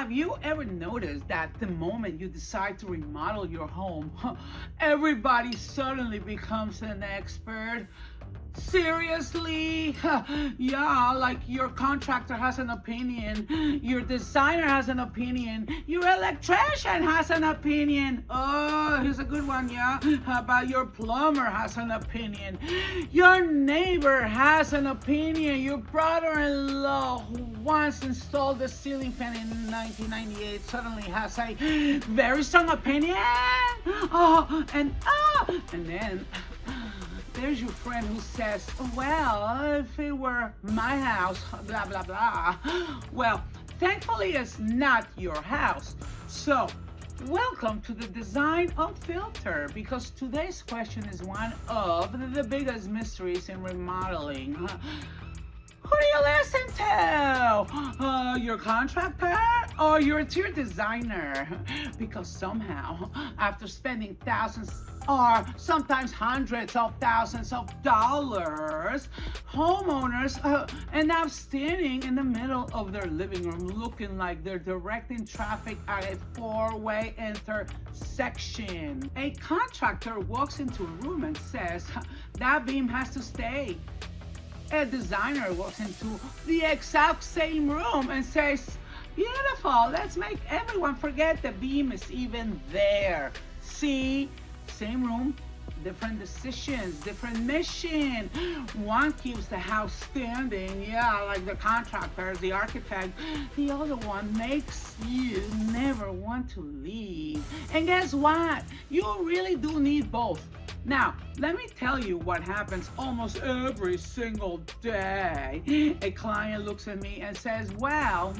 Have you ever noticed that the moment you decide to remodel your home, everybody suddenly becomes an expert? Seriously? Yeah, like your contractor has an opinion, your designer has an opinion, your electrician has an opinion. Oh, here's a good one, yeah? How about your plumber has an opinion? Your neighbor has an opinion. Your brother-in-law who once installed the ceiling fan in 1998 suddenly has a very strong opinion. And then there's your friend who says, well, if it were my house, blah, blah, blah. Well, thankfully it's not your house. So, welcome to the Design Unfiltered, because today's question is one of the biggest mysteries in remodeling. Who do you listen to? Your contractor or your interior designer? Because somehow, after spending thousands or sometimes hundreds of thousands of dollars, homeowners end up standing in the middle of their living room looking like they're directing traffic at a four-way intersection. A contractor walks into a room and says, that beam has to stay. A designer walks into the exact same room and says, beautiful, let's make everyone forget the beam is even there. See? Same room, different decisions, different mission. One keeps the house standing, yeah, like the contractor, the architect. The other one makes you never want to leave. And guess what? You really do need both. Now, let me tell you what happens almost every single day. A client looks at me and says, well,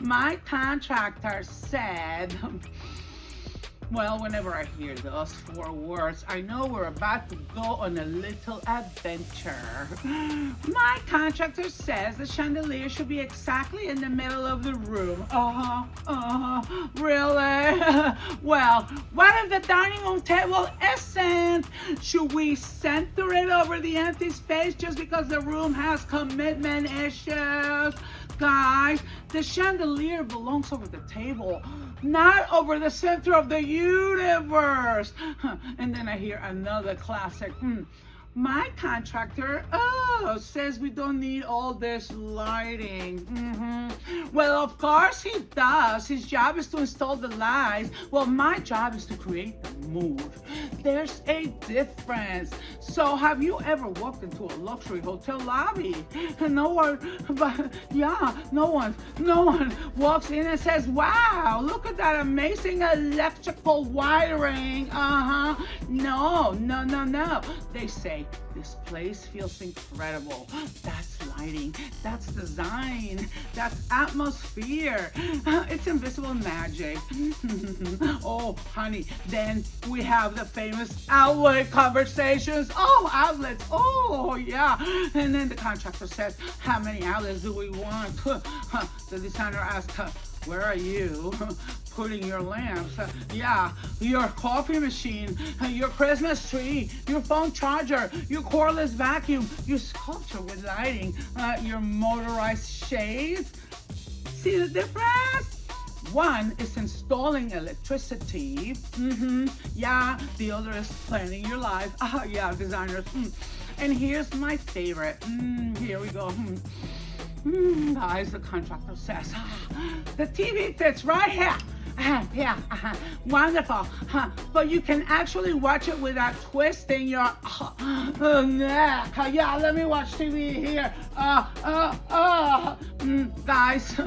my contractor said... Well, whenever I hear those four words, I know we're about to go on a little adventure. My contractor says the chandelier should be exactly in the middle of the room. Really? Well, what if the dining room table isn't? Should we center it over the empty space just because the room has commitment issues? Guys, the chandelier belongs over the table, not over the center of the universe. And then I hear another classic. My contractor, says we don't need all this lighting. Well, of course he does. His job is to install the lights. Well, my job is to create the mood. There's a difference. So have you ever walked into a luxury hotel lobby and no one walks in and says, wow, look at that amazing electrical wiring. No. They say, this place feels incredible. That's lighting, that's design, that's atmosphere. It's invisible magic. Oh, honey, then we have the famous outlet conversations. Oh, outlets, oh, yeah. And then the contractor says, how many outlets do we want? The designer asks, where are you putting your lamps? Yeah, your coffee machine, your Christmas tree, your phone charger, your cordless vacuum, your sculpture with lighting, your motorized shades. See the difference? One is installing electricity. Yeah, the other is planning your life. Yeah, designers. And here's my favorite. Here we go. Guys, the contractor says, the TV fits right here. Wonderful. But you can actually watch it without twisting your neck. Yeah, let me watch TV here. Guys,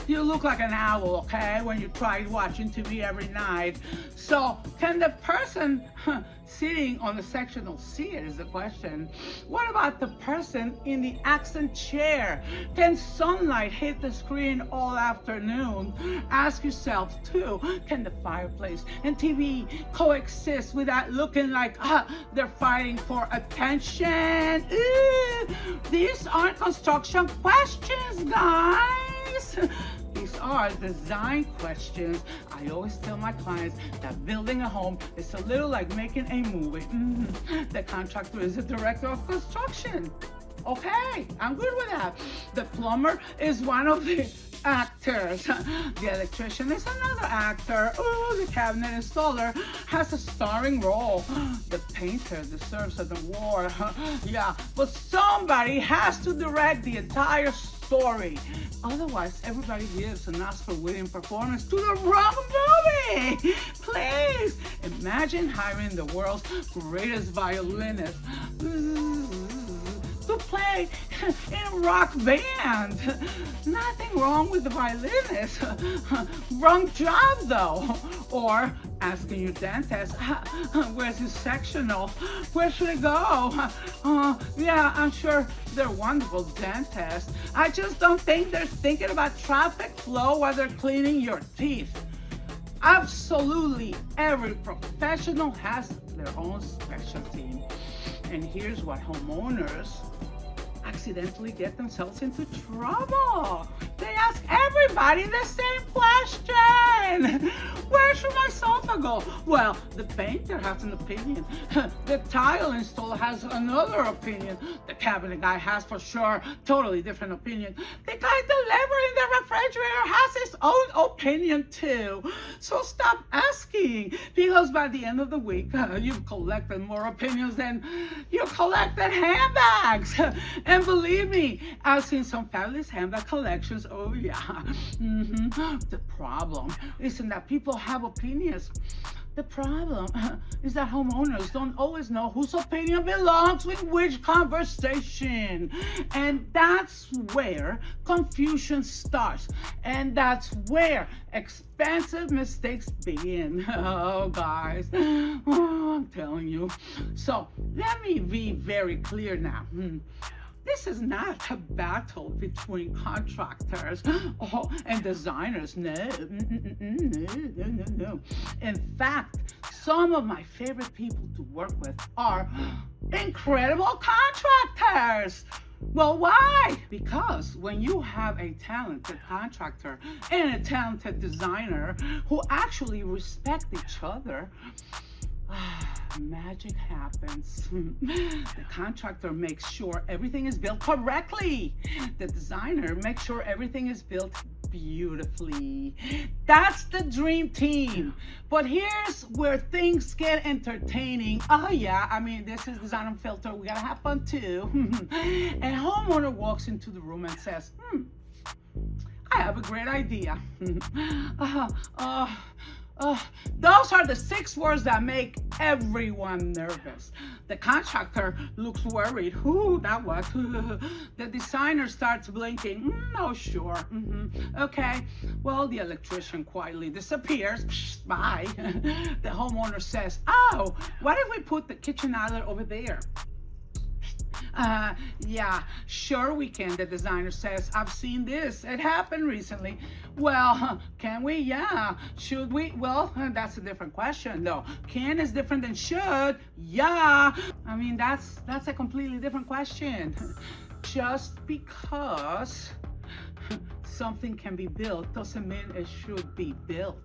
you look like an owl, okay, when you try watching TV every night. So, can the person sitting on the sectional see it is the question. What about the person in the accent chair? Can sunlight hit the screen all afternoon? Ask yourself too, can the fireplace and TV coexist without looking like they're fighting for attention? These aren't construction questions, guys. These are design questions. I always tell my clients that building a home is a little like making a movie. The contractor is the director of construction. Okay, I'm good with that. The plumber is one of the actors. The electrician is another actor. Ooh, the cabinet installer has a starring role. The painter deserves an award. Yeah, but somebody has to direct the entire story. Otherwise, everybody gives an Oscar-winning performance to the wrong movie. Please, imagine hiring the world's greatest violinist to play in a rock band. Nothing wrong with the violinist. Wrong job though. Or asking your dentist, where's his sectional? Where should I go? Yeah, I'm sure they're wonderful dentists. I just don't think they're thinking about traffic flow while they're cleaning your teeth. Absolutely every professional has their own specialty. And here's what homeowners accidentally get themselves into trouble. They ask everybody the same question. Where should my sofa go? Well, the painter has an opinion. The tile installer has another opinion. The cabinet guy has for sure totally different opinion. The guy delivering the refrigerator has his own opinion too. So stop asking, because by the end of the week, you've collected more opinions than you collected handbags. And believe me, I've seen some fabulous handbag collections. Oh yeah. The problem isn't that people have opinions. The problem is that homeowners don't always know whose opinion belongs with which conversation. And that's where confusion starts. And that's where expensive mistakes begin. Oh, guys. Oh, I'm telling you. So let me be very clear now. This is not a battle between contractors and designers. No. In fact, some of my favorite people to work with are incredible contractors. Well, why? Because when you have a talented contractor and a talented designer who actually respect each other, magic happens. The contractor makes sure everything is built correctly. The designer makes sure everything is built beautifully. That's the dream team. But here's where things get entertaining. Oh yeah, I mean, this is Design Unfiltered. We gotta have fun too. A homeowner walks into the room and says, I have a great idea. Those are the 6 words that make everyone nervous. The contractor looks worried. Who that was? The designer starts blinking. Oh, sure. Okay. Well, the electrician quietly disappears. Bye. The homeowner says, oh, what if we put the kitchen island over there? Yeah, sure we can, the designer says. I've seen this. It happened recently. Well, can we? Yeah. Should we? Well, that's a different question, though. Can is different than should. Yeah. I mean, that's a completely different question. Just because something can be built doesn't mean it should be built.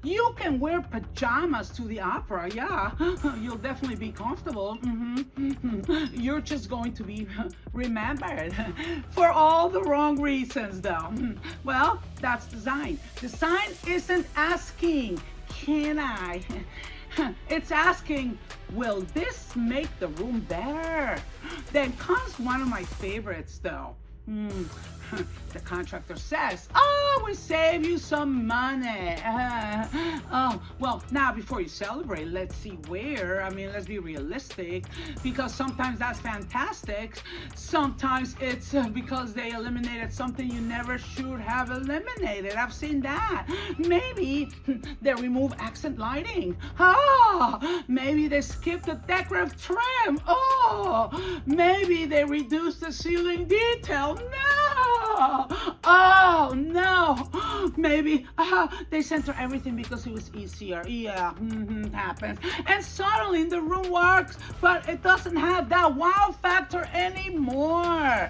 You can wear pajamas to the opera, yeah. You'll definitely be comfortable. You're just going to be remembered for all the wrong reasons, though. Well, that's design. Design isn't asking, can I? It's asking, will this make the room better? Then comes one of my favorites, though. The contractor says, oh, we save you some money. Oh, well, now before you celebrate, let's see where. I mean, let's be realistic, because sometimes that's fantastic. Sometimes it's because they eliminated something you never should have eliminated. I've seen that. Maybe they remove accent lighting. Oh, maybe they skipped the decorative trim. Oh, maybe they reduced the ceiling detail. No. Oh no, maybe they center everything because it was easier. Yeah, happens. And suddenly the room works, but it doesn't have that wow factor anymore.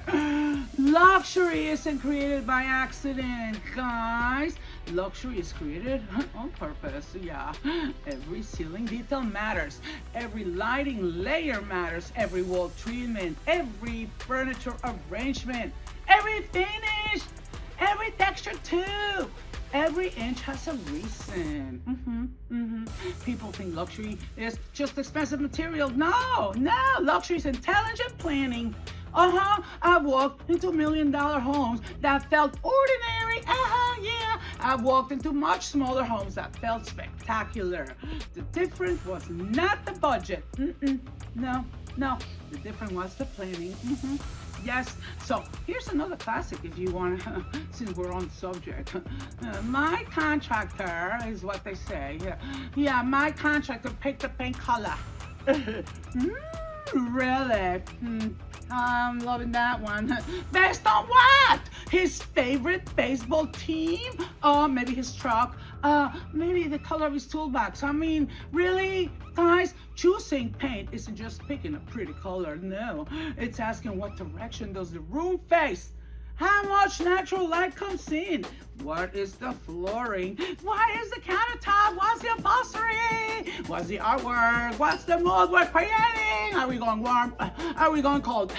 Luxury isn't created by accident, guys. Luxury is created on purpose. Yeah, every ceiling detail matters. Every lighting layer matters. Every wall treatment, every furniture arrangement, every finish, Every texture too. Every inch has a reason. People think luxury is just expensive material. No, luxury is intelligent planning. I've walked into $1 million homes that felt ordinary. Yeah. I've walked into much smaller homes that felt spectacular. The difference was not the budget. No. The difference was the planning. Yes. So here's another classic if you want to, since we're on the subject. My contractor is what they say. Yeah, my contractor picked the paint color. Really? I'm loving that one. Based on what? His favorite baseball team? Maybe his truck? Maybe the color of his toolbox. I mean, really? Guys, choosing paint isn't just picking a pretty color. No, it's asking what direction does the room face? How much natural light comes in? What is the flooring? What is the countertop? What's the upholstery? What's the artwork? What's the mood we're creating? Are we going warm? Are we going cold?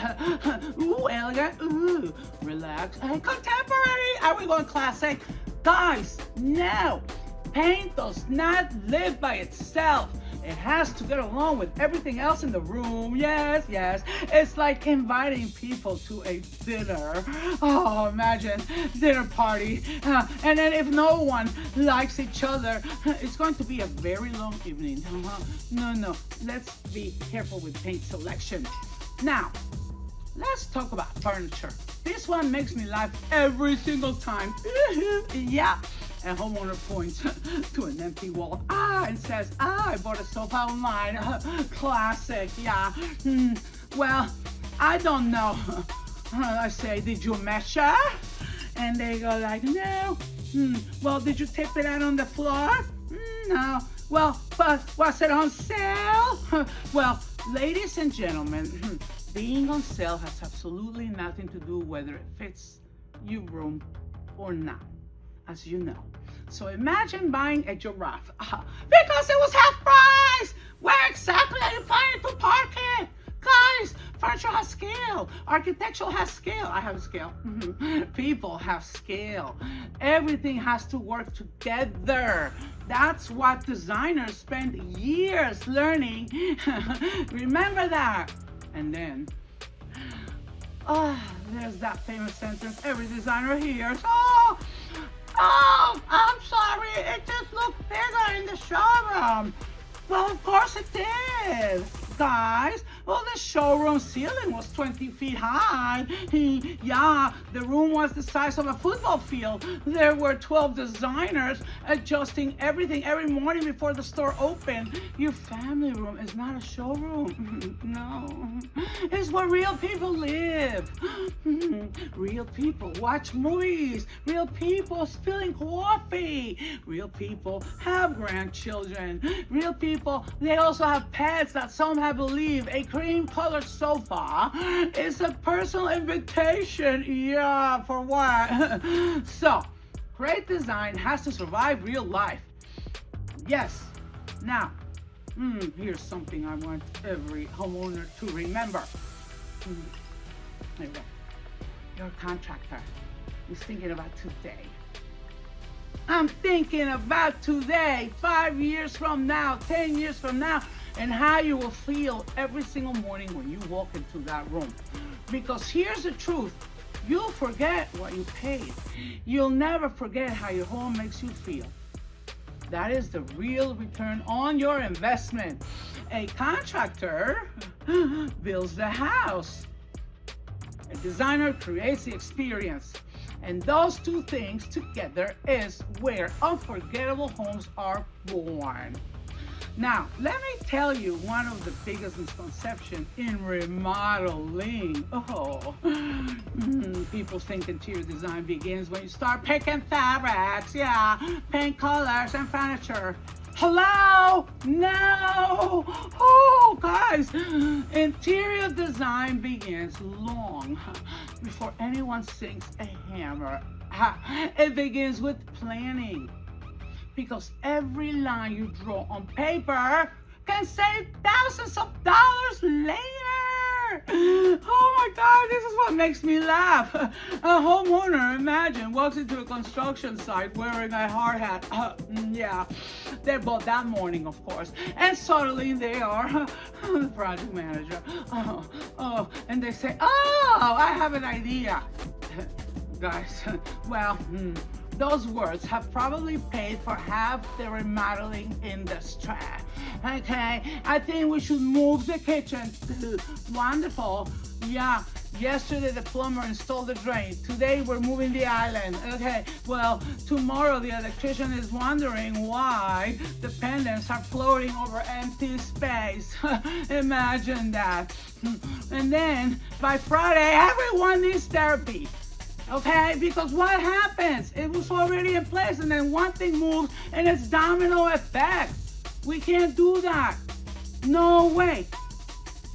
Ooh, elegant. Ooh, relaxed. Contemporary. Are we going classic? Guys, no. Paint does not live by itself. It has to get along with everything else in the room. Yes. It's like inviting people to a dinner. Oh, imagine dinner party. And then if no one likes each other, it's going to be a very long evening. No. Let's be careful with paint selection. Now, let's talk about furniture. This one makes me laugh every single time. Yeah. A homeowner points to an empty wall and says, I bought a sofa online. Classic, yeah. Well, I don't know. I say, did you measure? And they go like, no. Well, did you tape it out on the floor? No. Well, but was it on sale? Well, ladies and gentlemen, being on sale has absolutely nothing to do whether it fits your room or not, as you know. So imagine buying a giraffe because it was half price. Where exactly are you planning to park it? Guys, furniture has scale. Architecture has scale. I have scale. People have scale. Everything has to work together. That's what designers spend years learning. Remember that. And then, there's that famous sentence every designer hears. Oh, I'm sorry, it just looked bigger in the showroom. Well, of course it did, guys. Well, the showroom ceiling was 20 feet high. Yeah, the room was the size of a football field. There were 12 designers adjusting everything every morning before the store opened. Your family room is not a showroom. No, it's where real people live. Real people watch movies. Real people spilling coffee. Real people have grandchildren. Real people, they also have pets that some have believed a cream-colored sofa is a personal invitation. Yeah, for what? So, great design has to survive real life. Yes. Now, here's something I want every homeowner to remember. There you go. Your contractor is thinking about today. I'm thinking about today, 5 years from now, 10 years from now, and how you will feel every single morning when you walk into that room. Because here's the truth. You'll forget what you paid. You'll never forget how your home makes you feel. That is the real return on your investment. A contractor builds the house. A designer creates the experience. And those two things together is where unforgettable homes are born. Now, let me tell you one of the biggest misconceptions in remodeling. People think interior design begins when you start picking fabrics, paint colors and furniture. Hello? No! Oh, guys, interior design begins long before anyone sinks a hammer. It begins with planning. Because every line you draw on paper can save thousands of dollars later. Oh my God, this is what makes me laugh. A homeowner, imagine, walks into a construction site wearing a hard hat. Yeah, they're both that morning, of course. And suddenly they are the project manager. And they say, oh, I have an idea. Guys, well, those words have probably paid for half the remodeling industry. Okay, I think we should move the kitchen. Wonderful. Yeah, yesterday the plumber installed the drain. Today we're moving the island. Okay, well, tomorrow the electrician is wondering why the pendants are floating over empty space. Imagine that. And then by Friday, everyone needs therapy. Okay, because what happens? It was already in place and then one thing moves and it's domino effect. We can't do that. No way.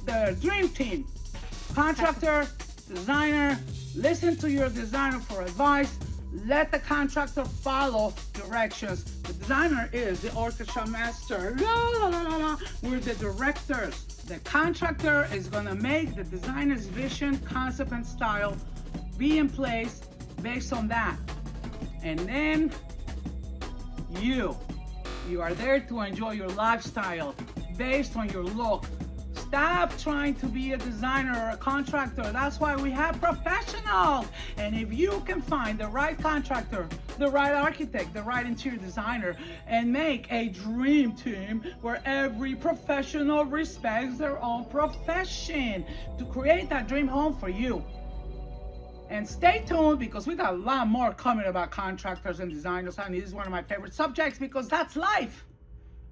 The dream team, contractor, designer, listen to your designer for advice. Let the contractor follow directions. The designer is the orchestra master. La, la, la, la, la. We're the directors. The contractor is gonna make the designer's vision, concept, and style be in place based on that. And then you are there to enjoy your lifestyle based on your look. Stop trying to be a designer or a contractor. That's why we have professionals. And if you can find the right contractor, the right architect, the right interior designer, and make a dream team where every professional respects their own profession to create that dream home for you. And stay tuned because we got a lot more coming about contractors and designers. And this is one of my favorite subjects because that's life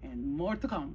and more to come.